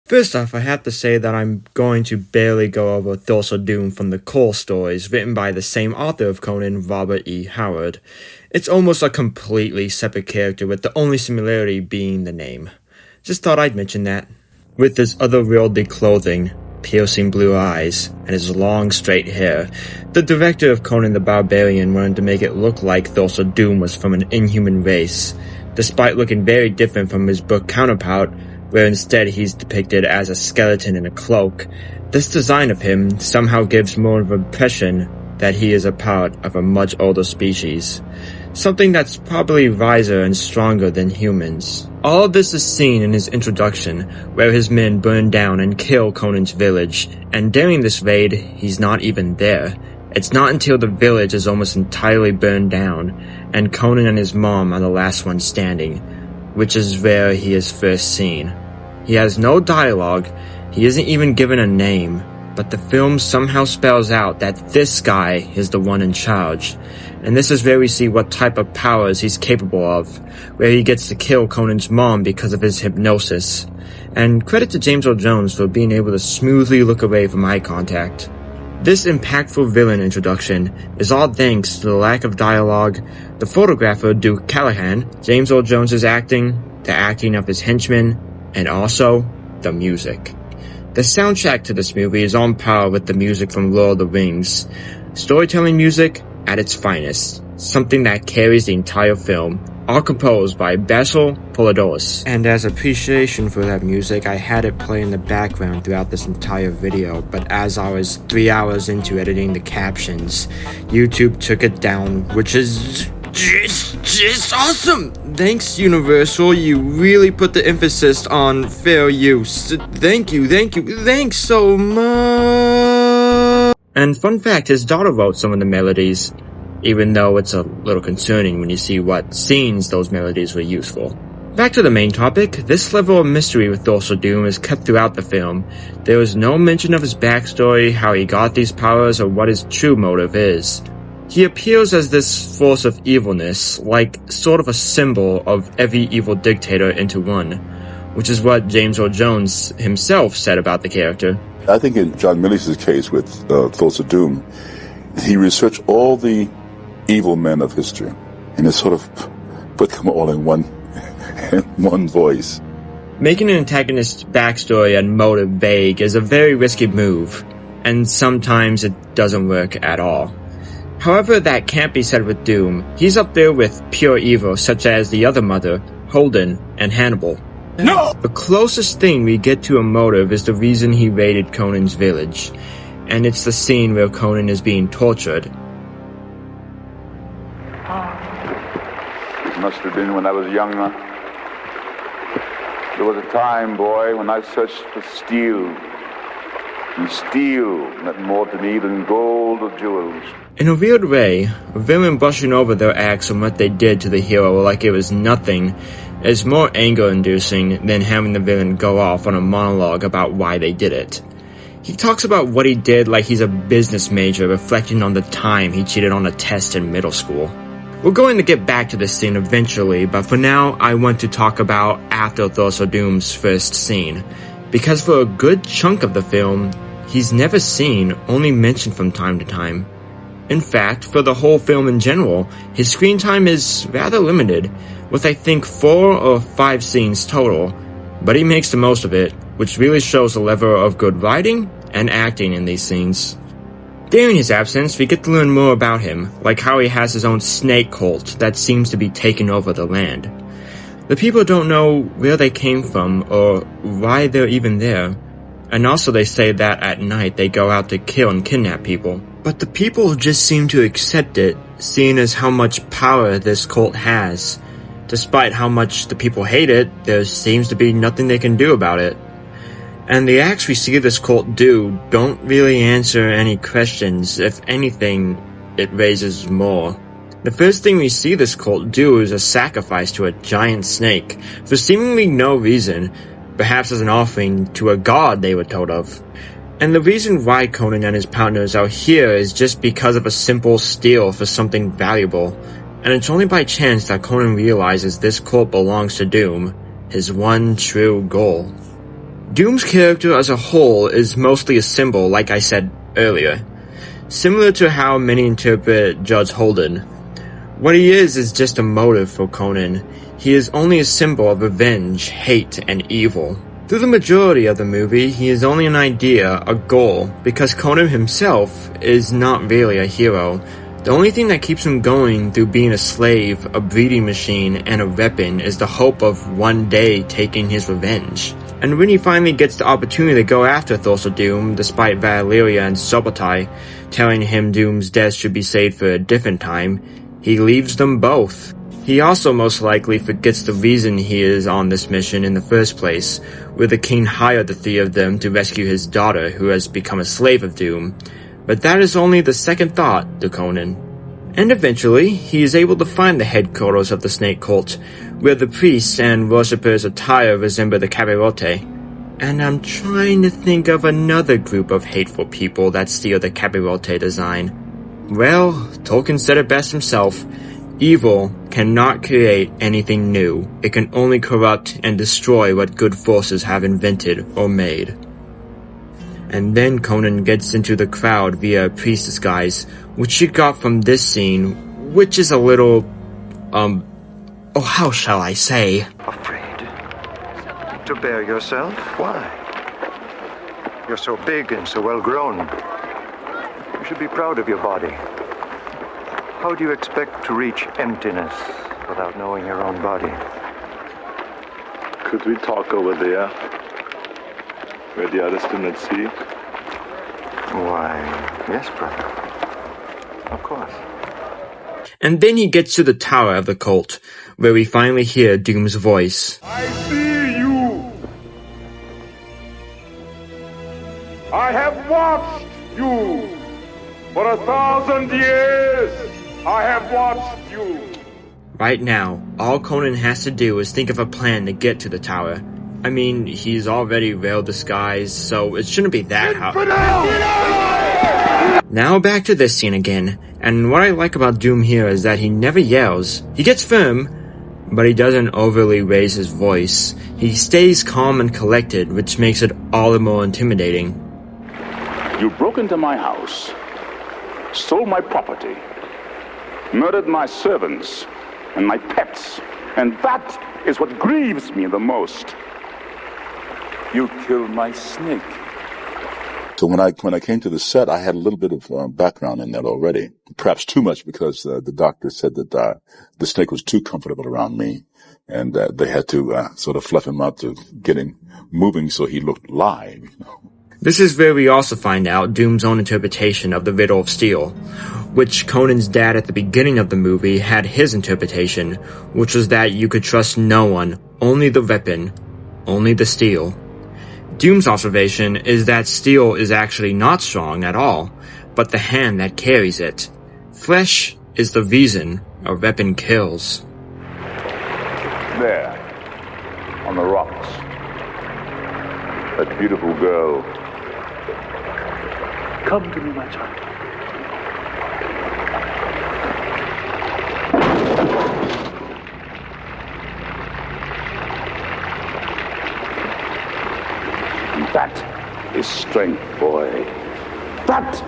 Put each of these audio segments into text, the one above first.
First off, I have to say that I'm going to barely go over Thulsa Doom from the core stories written by the same author of Conan, Robert E. Howard. It's almost a completely separate character, with the only similarity being the name. Just thought I'd mention that. With his otherworldly clothing, piercing blue eyes, and his long straight hair, the director of Conan the Barbarian wanted to make it look like Thulsa Doom was from an inhuman race, despite looking very different from his book counterpart, where instead he's depicted as a skeleton in a cloak. This design of him somehow gives more of an impression that he is a part of a much older species, something that's probably wiser and stronger than humans. All of this is seen in his introduction, where his men burn down and kill Conan's village, and during this raid, he's not even there. It's not until the village is almost entirely burned down, and Conan and his mom are the last ones standing, which is where he is first seen. He has no dialogue, he isn't even given a name, but the film somehow spells out that this guy is the one in charge. And this is where we see what type of powers he's capable of, where he gets to kill Conan's mom because of his hypnosis. And credit to James Earl Jones for being able to smoothly look away from eye contact. This impactful villain introduction is all thanks to the lack of dialogue, the photographer Duke Callahan, James Earl Jones' acting, the acting of his henchmen, and also the music. The soundtrack to this movie is on par with the music from Lord of the Rings. Storytelling music at its finest, something that carries the entire film, all composed by Basil Polidoris. And as appreciation for that music, I had it play in the background throughout this entire video, but as I was 3 hours into editing the captions, YouTube took it down, which is just awesome! Thanks, Universal, you really put the emphasis on fair use. Thanks so much! And fun fact, his daughter wrote some of the melodies, even though it's a little concerning when you see what scenes those melodies were used for. Back to the main topic, this level of mystery with Thulsa Doom is kept throughout the film. There is no mention of his backstory, how he got these powers, or what his true motive is. He appears as this force of evilness, like sort of a symbol of every evil dictator into one, which is what James Earl Jones himself said about the character. I think in John Milius' case with Thulsa Doom, he researched all the evil men of history and has sort of put them all in one voice. Making an antagonist's backstory and motive vague is a very risky move, and sometimes it doesn't work at all. However, that can't be said with Doom. He's up there with pure evil, such as the other mother, Holden, and Hannibal. No! The closest thing we get to a motive is the reason he raided Conan's village, and it's the scene where Conan is being tortured. It must have been when I was younger. There was a time, boy, when I searched for steel. And steel meant more to me than gold or jewels. In a weird way, a villain brushing over their acts and what they did to the hero like it was nothing is more anger-inducing than having the villain go off on a monologue about why they did it. He talks about what he did like he's a business major reflecting on the time he cheated on a test in middle school. We're going to get back to this scene eventually, but for now I want to talk about after Thulsa Doom's first scene, because for a good chunk of the film, he's never seen, only mentioned from time to time. In fact, for the whole film in general, his screen time is rather limited, with I think 4 or 5 scenes total, but he makes the most of it, which really shows the level of good writing and acting in these scenes. During his absence, we get to learn more about him, like how he has his own snake cult that seems to be taking over the land. The people don't know where they came from or why they're even there, and also they say that at night they go out to kill and kidnap people. But the people just seem to accept it, seeing as how much power this cult has. Despite how much the people hate it, there seems to be nothing they can do about it. And the acts we see this cult do don't really answer any questions. If anything, it raises more. The first thing we see this cult do is a sacrifice to a giant snake, for seemingly no reason, perhaps as an offering to a god they were told of. And the reason why Conan and his partners are here is just because of a simple steal for something valuable, and it's only by chance that Conan realizes this cult belongs to Doom, his one true goal. Doom's character as a whole is mostly a symbol, like I said earlier. Similar to how many interpret Judge Holden. What he is just a motive for Conan. He is only a symbol of revenge, hate, and evil. Through the majority of the movie, he is only an idea, a goal, because Conan himself is not really a hero. The only thing that keeps him going through being a slave, a breeding machine, and a weapon is the hope of one day taking his revenge. And when he finally gets the opportunity to go after Thulsa Doom, despite Valeria and Subotai telling him Doom's death should be saved for a different time, he leaves them both. He also most likely forgets the reason he is on this mission in the first place, where the king hired the three of them to rescue his daughter who has become a slave of Doom. But that is only the second thought to Conan. And eventually, he is able to find the headquarters of the snake cult, where the priests and worshippers' attire resemble the Capirote. And I'm trying to think of another group of hateful people that steal the Capirote design. Well, Tolkien said it best himself. Evil cannot create anything new. It can only corrupt and destroy what good forces have invented or made. And then Conan gets into the crowd via a priest disguise, which you got from this scene, which is a little, how shall I say? Afraid to bear yourself? Why? You're so big and so well grown. You should be proud of your body. How do you expect to reach emptiness without knowing your own body? Could we talk over there? Where the others do not see? Why, yes, brother. Of course. And then he gets to the tower of the cult, where we finally hear Doom's voice. I see you! I have watched you! For 1,000 years, I have watched you! Right now, all Conan has to do is think of a plan to get to the tower. I mean, he's already well disguised, so it shouldn't be that hard. Now back to this scene again, and what I like about Doom here is that he never yells. He gets firm, but he doesn't overly raise his voice. He stays calm and collected, which makes it all the more intimidating. You broke into my house, stole my property, murdered my servants and my pets, and that is what grieves me the most. You killed my snake. So when I came to the set, I had a little bit of background in that already. Perhaps too much, because the doctor said that the snake was too comfortable around me, and they had to sort of fluff him up to get him moving so he looked live. You know? This is where we also find out Doom's own interpretation of the Riddle of Steel, which Conan's dad at the beginning of the movie had his interpretation, which was that you could trust no one, only the weapon, only the steel. Doom's observation is that steel is actually not strong at all, but the hand that carries it. Flesh is the reason a weapon kills. There, on the rocks. That beautiful girl. Come to me, my child. That is strength, boy. That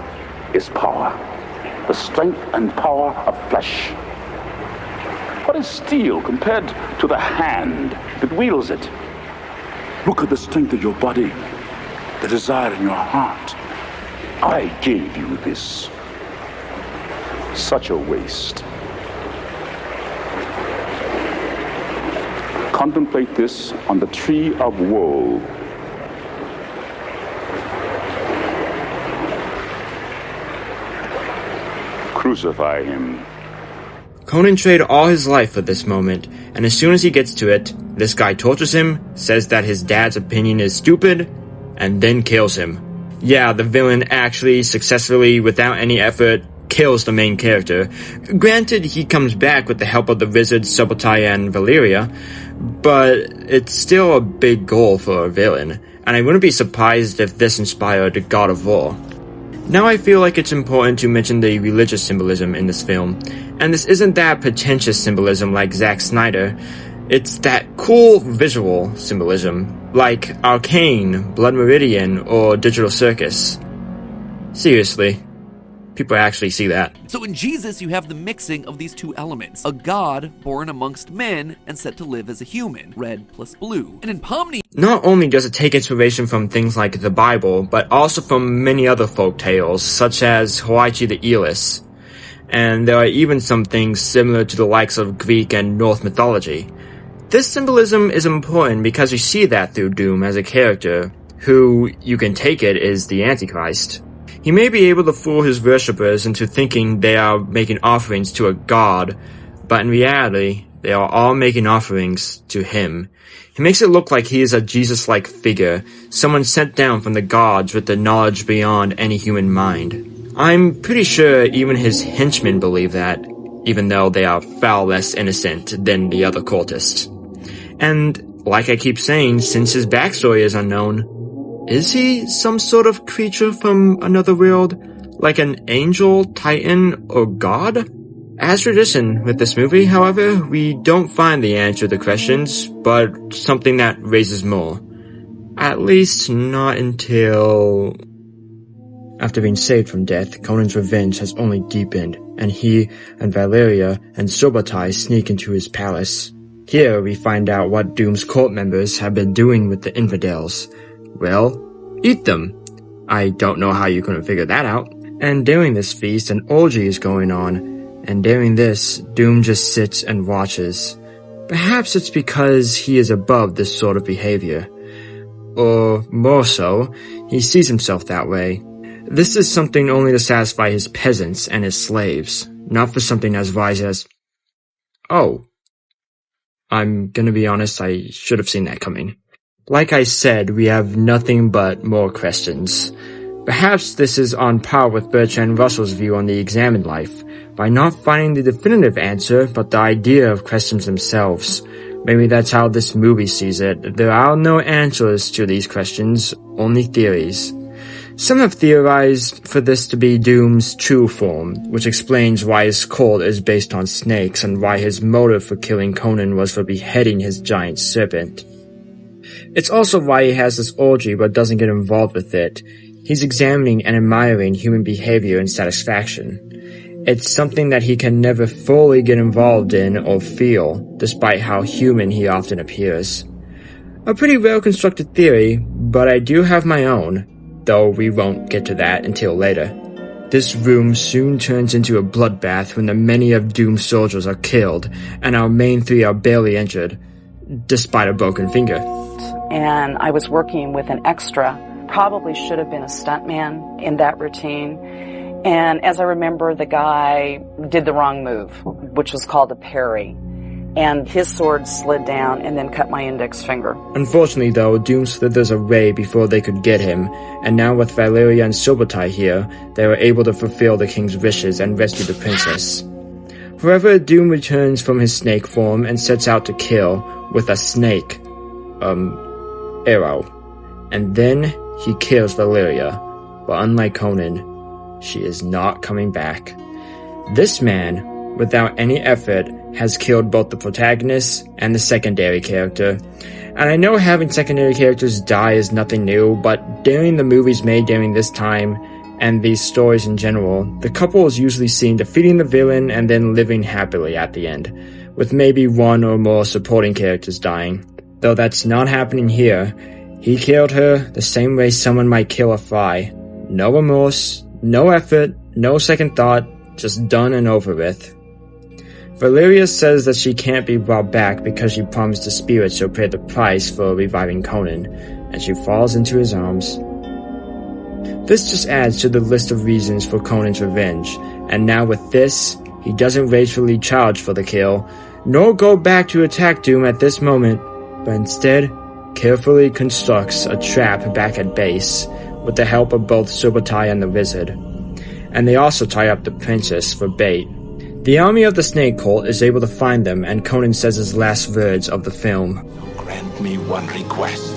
is power. The strength and power of flesh. What is steel compared to the hand that wields it? Look at the strength of your body, the desire in your heart. I gave you this. Such a waste. Contemplate this on the tree of woe. Crucify him. Conan traded all his life for this moment, and as soon as he gets to it, this guy tortures him, says that his dad's opinion is stupid, and then kills him. Yeah, the villain actually successfully, without any effort, kills the main character. Granted, he comes back with the help of the wizards Subotai and Valeria, but it's still a big goal for a villain, and I wouldn't be surprised if this inspired the God of War. Now I feel like it's important to mention the religious symbolism in this film, and this isn't that pretentious symbolism like Zack Snyder, it's that cool visual symbolism. like Arcane, Blood Meridian, or Digital Circus. Seriously, people actually see that. So in Jesus, you have the mixing of these two elements. A god born amongst men and set to live as a human, red plus blue. And in Pomni, not only does it take inspiration from things like the Bible, but also from many other folk tales, such as Hoichi the Eeless. And there are even some things similar to the likes of Greek and Norse mythology. This symbolism is important because we see that through Doom as a character, who, you can take it, is the Antichrist. He may be able to fool his worshippers into thinking they are making offerings to a god, but in reality, they are all making offerings to him. He makes it look like he is a Jesus-like figure, someone sent down from the gods with the knowledge beyond any human mind. I'm pretty sure even his henchmen believe that, even though they are far less innocent than the other cultists. And, like I keep saying, since his backstory is unknown, is he some sort of creature from another world? Like an angel, titan, or god? As tradition with this movie, however, we don't find the answer to the questions, but something that raises more. At least not until... After being saved from death, Conan's revenge has only deepened, and he and Valeria and Subotai sneak into his palace. Here we find out what Doom's cult members have been doing with the infidels. Well, eat them. I don't know how you couldn't figure that out. And during this feast, an orgy is going on, and during this, Doom just sits and watches. Perhaps it's because he is above this sort of behavior. Or, more so, he sees himself that way. This is something only to satisfy his peasants and his slaves, not for something as wise as... Oh. I'm gonna be honest, I should have seen that coming. Like I said, we have nothing but more questions. Perhaps this is on par with Bertrand Russell's view on the examined life, by not finding the definitive answer, but the idea of questions themselves. Maybe that's how this movie sees it. There are no answers to these questions, only theories. Some have theorized for this to be Doom's true form, which explains why his cult is based on snakes and why his motive for killing Conan was for beheading his giant serpent. It's also why he has this orgy but doesn't get involved with it. He's examining and admiring human behavior and satisfaction. It's something that he can never fully get involved in or feel, despite how human he often appears. A pretty well-constructed theory, but I do have my own. Though we won't get to that until later. This room soon turns into a bloodbath when the many of Doom's soldiers are killed, and our main three are barely injured, despite a broken finger. And I was working with an extra, probably should have been a stuntman in that routine. And as I remember, the guy did the wrong move, which was called a parry. And his sword slid down and then cut my index finger. Unfortunately though, Doom slithers away before they could get him, and now with Valeria and Subotai here, they were able to fulfill the king's wishes and rescue the princess. However, Doom returns from his snake form and sets out to kill with a snake, arrow. And then he kills Valeria, but unlike Conan, she is not coming back. This man, without any effort, has killed both the protagonist and the secondary character. And I know having secondary characters die is nothing new, but during the movies made during this time, and these stories in general, the couple is usually seen defeating the villain and then living happily at the end, with maybe one or more supporting characters dying. Though that's not happening here. He killed her the same way someone might kill a fly. No remorse, no effort, no second thought, just done and over with. Valeria says that she can't be brought back because she promised the spirit she'll pay the price for reviving Conan, and she falls into his arms. This just adds to the list of reasons for Conan's revenge, and now with this, he doesn't ragefully charge for the kill, nor go back to attack Doom at this moment, but instead, carefully constructs a trap back at base, with the help of both Subotai and the wizard. And they also tie up the princess for bait. The army of the snake cult is able to find them, and Conan says his last words of the film. Grant me one request.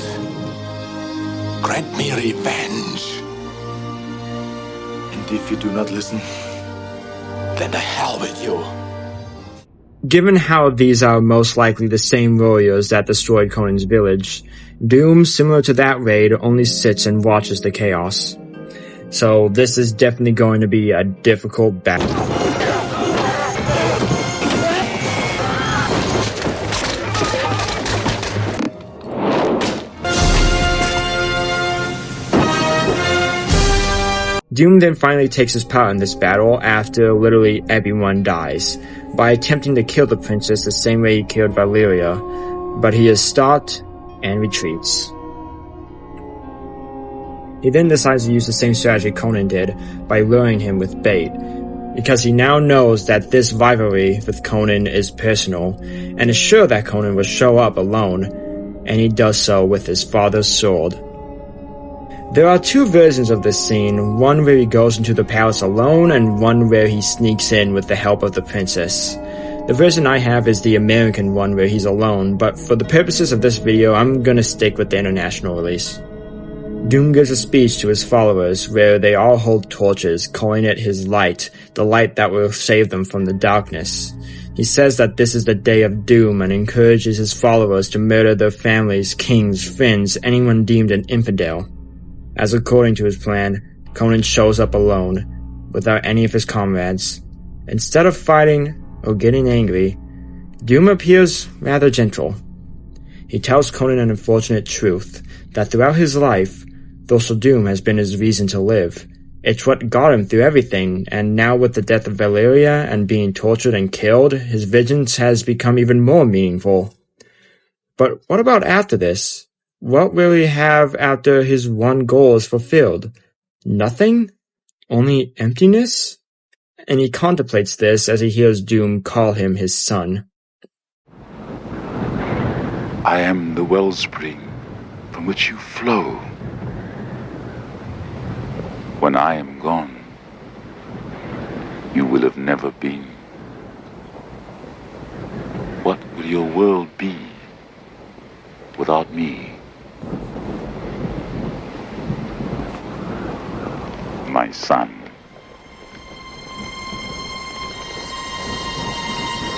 Grant me revenge. And if you do not listen, then to hell with you. Given how these are most likely the same warriors that destroyed Conan's village, Doom, similar to that raid, only sits and watches the chaos. So this is definitely going to be a difficult battle. Doom then finally takes his part in this battle after literally everyone dies, by attempting to kill the princess the same way he killed Valeria, but he is stopped and retreats. He then decides to use the same strategy Conan did by luring him with bait, because he now knows that this rivalry with Conan is personal, and is sure that Conan will show up alone, and he does so with his father's sword. There are two versions of this scene, one where he goes into the palace alone and one where he sneaks in with the help of the princess. The version I have is the American one where he's alone, but for the purposes of this video I'm gonna stick with the international release. Doom gives a speech to his followers where they all hold torches, calling it his light, the light that will save them from the darkness. He says that this is the day of doom and encourages his followers to murder their families, kings, friends, anyone deemed an infidel. As according to his plan, Conan shows up alone, without any of his comrades. Instead of fighting or getting angry, Doom appears rather gentle. He tells Conan an unfortunate truth, that throughout his life, Thulsa Doom has been his reason to live. It's what got him through everything, and now with the death of Valeria and being tortured and killed, his vengeance has become even more meaningful. But what about after this? What will he have after his one goal is fulfilled? Nothing? Only emptiness? And he contemplates this as he hears Doom call him his son. I am the wellspring from which you flow. When I am gone, you will have never been. What will your world be without me? My son.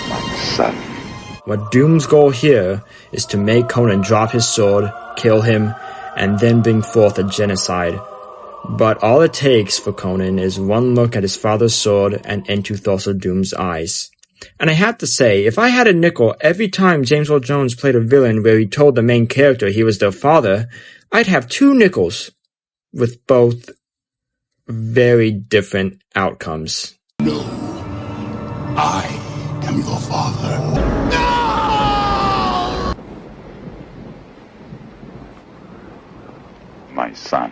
My son. What Doom's goal here is to make Conan drop his sword, kill him, and then bring forth a genocide. But all it takes for Conan is one look at his father's sword and into Thulsa Doom's eyes. And I have to say, if I had a nickel every time James Earl Jones played a villain where he told the main character he was their father, I'd have 2 nickels, with both very different outcomes. No, I am your father. No! My son.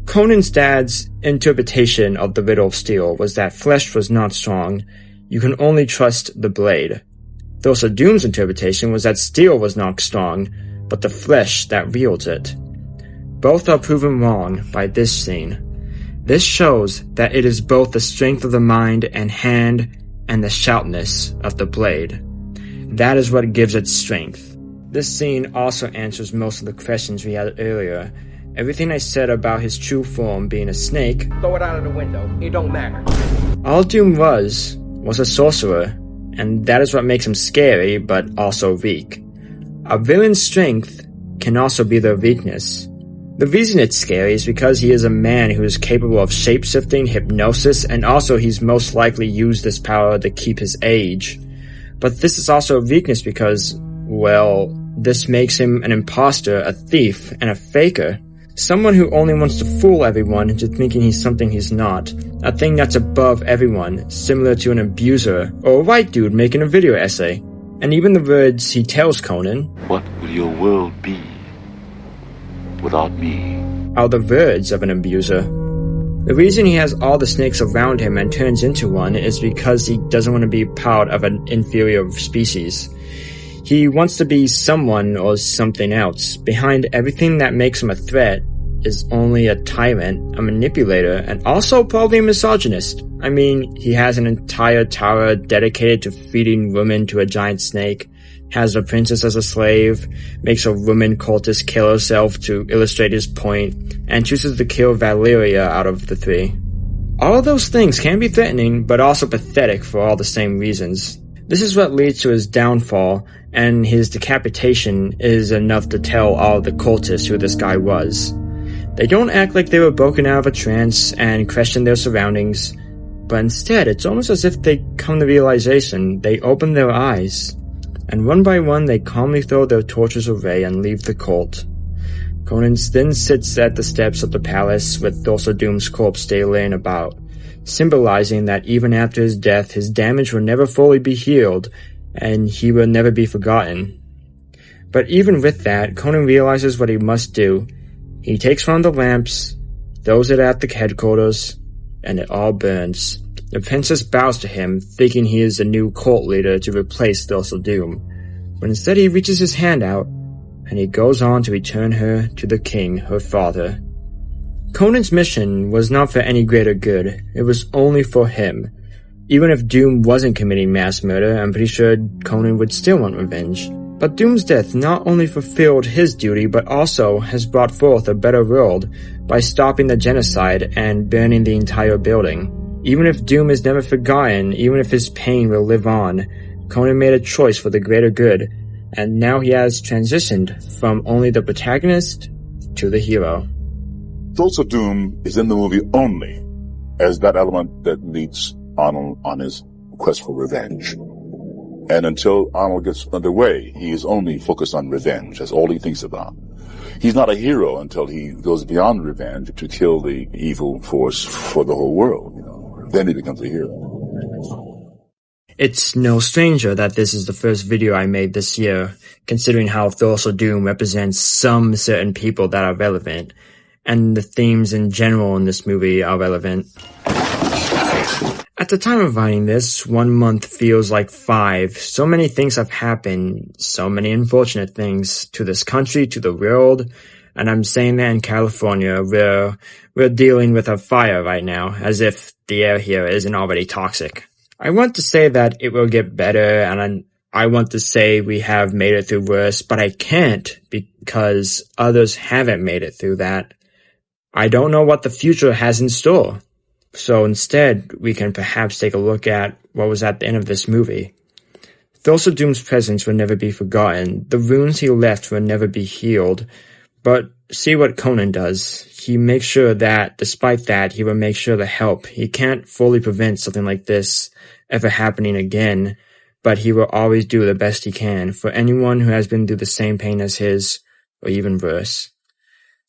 Conan's dad's interpretation of the riddle of steel was that flesh was not strong, you can only trust the blade. Thulsa Doom's interpretation was that steel was not strong, but the flesh that wields it. Both are proven wrong by this scene. This shows that it is both the strength of the mind and hand and the sharpness of the blade. That is what gives it strength. This scene also answers most of the questions we had earlier. Everything I said about his true form being a snake, throw it out of the window, it don't matter. All Doom was a sorcerer, and that is what makes him scary but also weak. A villain's strength can also be their weakness. The reason it's scary is because he is a man who is capable of shapeshifting, hypnosis, and also he's most likely used this power to keep his age. But this is also a weakness because, well, this makes him an imposter, a thief, and a faker. Someone who only wants to fool everyone into thinking he's something he's not. A thing that's above everyone, similar to an abuser, or a white dude making a video essay. And even the words he tells Conan, "What will your world be without me?" are the words of an abuser. The reason he has all the snakes around him and turns into one is because he doesn't want to be part of an inferior species. He wants to be someone or something else. Behind everything that makes him a threat is only a tyrant, a manipulator, and also probably a misogynist. I mean, he has an entire tower dedicated to feeding women to a giant snake. has the princess as a slave, makes a woman cultist kill herself to illustrate his point, and chooses to kill Valeria out of the three. All of those things can be threatening, but also pathetic for all the same reasons. This is what leads to his downfall, and his decapitation is enough to tell all of the cultists who this guy was. They don't act like they were broken out of a trance and question their surroundings, but instead it's almost as if they come to realization, they open their eyes, and one by one they calmly throw their torches away and leave the cult. Conan then sits at the steps of the palace with Thulsa Doom's corpse still laying about, symbolizing that even after his death, his damage will never fully be healed, and he will never be forgotten. But even with that, Conan realizes what he must do. He takes one of the lamps, throws it at the headquarters, and it all burns. The princess bows to him, thinking he is the new cult leader to replace Thulsa Doom, but instead he reaches his hand out, and he goes on to return her to the king, her father. Conan's mission was not for any greater good, it was only for him. Even if Doom wasn't committing mass murder, I'm pretty sure Conan would still want revenge. But Doom's death not only fulfilled his duty, but also has brought forth a better world by stopping the genocide and burning the entire building. Even if Doom is never forgotten, even if his pain will live on, Conan made a choice for the greater good, and now he has transitioned from only the protagonist to the hero. Thulsa Doom is in the movie only as that element that leads Arnold on his quest for revenge. And until Arnold gets underway, he is only focused on revenge. That's all he thinks about. He's not a hero until he goes beyond revenge to kill the evil force for the whole world. Then he becomes a hero. It's no stranger that this is the first video I made this year, considering how Thulsa Doom represents some certain people that are relevant, and the themes in general in this movie are relevant. At the time of writing this, 1 month feels like 5. So many things have happened, so many unfortunate things to this country, to the world, and I'm saying that in California, we're dealing with a fire right now, as if the air here isn't already toxic. I want to say that it will get better, and I want to say we have made it through worse, but I can't because others haven't made it through that. I don't know what the future has in store. So instead, we can perhaps take a look at what was at the end of this movie. Thulsa Doom's presence will never be forgotten. The wounds he left will never be healed. But see what Conan does. He makes sure that, despite that, he will make sure to help. He can't fully prevent something like this ever happening again, but he will always do the best he can for anyone who has been through the same pain as his, or even worse.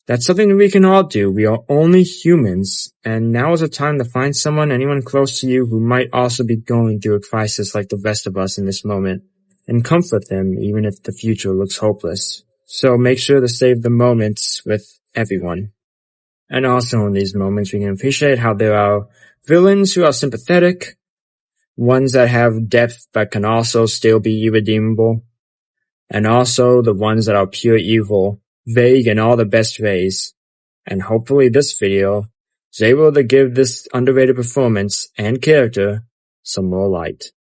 That's something that we can all do. We are only humans, and now is the time to find anyone close to you who might also be going through a crisis like the rest of us in this moment, and comfort them even if the future looks hopeless. So make sure to save the moments with everyone. And also in these moments we can appreciate how there are villains who are sympathetic, ones that have depth but can also still be irredeemable, and also the ones that are pure evil, vague in all the best ways, and hopefully this video is able to give this underrated performance and character some more light.